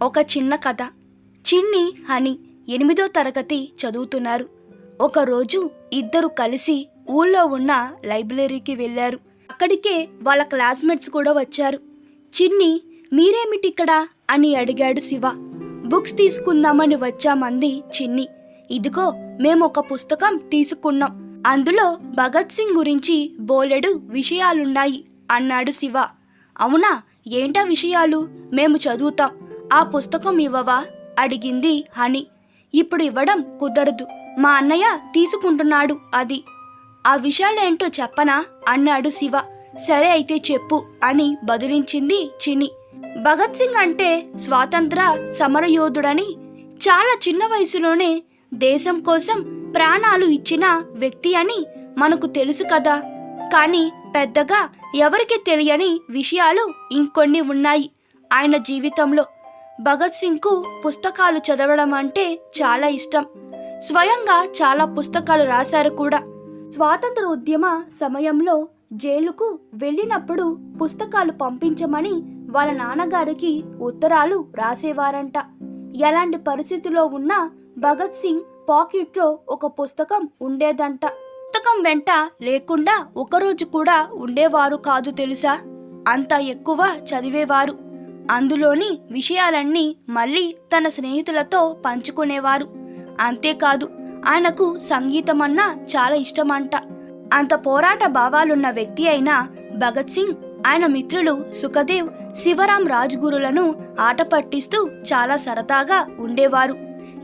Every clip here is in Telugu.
ఒక చిన్న కథ. చిన్ని హని 8వ తరగతి చదువుతున్నారు. ఒకరోజు ఇద్దరు కలిసి ఊళ్ళో ఉన్న లైబ్రరీకి వెళ్ళారు. అక్కడికే వాళ్ళ క్లాస్మేట్స్ కూడా వచ్చారు. చిన్ని, మీరేమిటిక్కడ అని అడిగాడు శివ. బుక్స్ తీసుకుందామని వచ్చామంది చిన్ని. ఇదిగో మేము ఒక పుస్తకం తీసుకున్నాం, అందులో భగత్ సింగ్ గురించి బోలెడు విషయాలున్నాయి అన్నాడు శివ. అవునా, ఏంటా విషయాలు? మేము చదువుతాం, ఆ పుస్తకం ఇవ్వవా అడిగింది హని. ఇప్పుడు ఇవ్వడం కుదరదు, మా అన్నయ్య తీసుకుంటున్నాడు అది. ఆ విషయాలేంటో చెప్పనా అన్నాడు శివ. సరే అయితే చెప్పు అని బదులించింది చిన్ని. భగత్ సింగ్ అంటే స్వాతంత్ర సమరయోధుడని, చాలా చిన్న వయసులోనే దేశం కోసం ప్రాణాలు ఇచ్చిన వ్యక్తి అని మనకు తెలుసు కదా. కానీ పెద్దగా ఎవరికి తెలియని విషయాలు ఇంకొన్ని ఉన్నాయి ఆయన జీవితంలో. భగత్ సింగ్కు పుస్తకాలు చదవడం అంటే చాలా ఇష్టం. స్వయంగా చాలా పుస్తకాలు రాశారు కూడా. స్వాతంత్ర ఉద్యమ సమయంలో జైలుకు వెళ్ళినప్పుడు పుస్తకాలు పంపించమని వాళ్ళ నాన్నగారికి ఉత్తరాలు రాసేవారంట. ఎలాంటి పరిస్థితిలో ఉన్నా భగత్ సింగ్ పాకెట్లో ఒక పుస్తకం ఉండేదంట. పుస్తకం వెంట లేకుండా ఒకరోజు కూడా ఉండేవారు కాదు తెలుసా. అంత ఎక్కువ చదివేవారు. అందులోని విషయాలన్నీ మళ్ళీ తన స్నేహితులతో పంచుకునేవారు. అంతేకాదు, ఆయనకు సంగీతం అన్నా చాలా ఇష్టమంట. అంత పోరాట భావాలున్న వ్యక్తి అయిన భగత్ సింగ్ ఆయన మిత్రులు సుఖదేవ్, శివరాం రాజ్గురులను ఆట పట్టిస్తూ చాలా సరదాగా ఉండేవారు.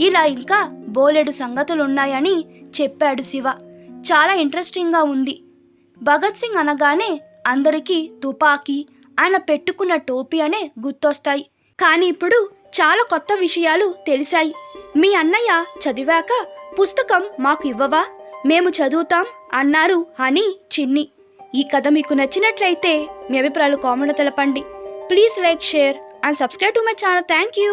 ఇలా ఇంకా బోలెడు సంగతులున్నాయని చెప్పాడు శివ. చాలా ఇంట్రెస్టింగ్గా ఉంది. భగత్ సింగ్ అనగానే అందరికీ తుపాకీ, ఆయన పెట్టుకున్న టోపీ అనే గుర్తొస్తాయి. కానీ ఇప్పుడు చాలా కొత్త విషయాలు తెలిసాయి. మీ అన్నయ్య చదివాక పుస్తకం మాకు ఇవ్వవా, మేము చదువుతాం అన్నారు హని, చిన్ని. ఈ కథ మీకు నచ్చినట్లయితే మీ అభిప్రాయాలు కామెంట్లో తెలపండి. Please like, share and subscribe to my channel. Thank you.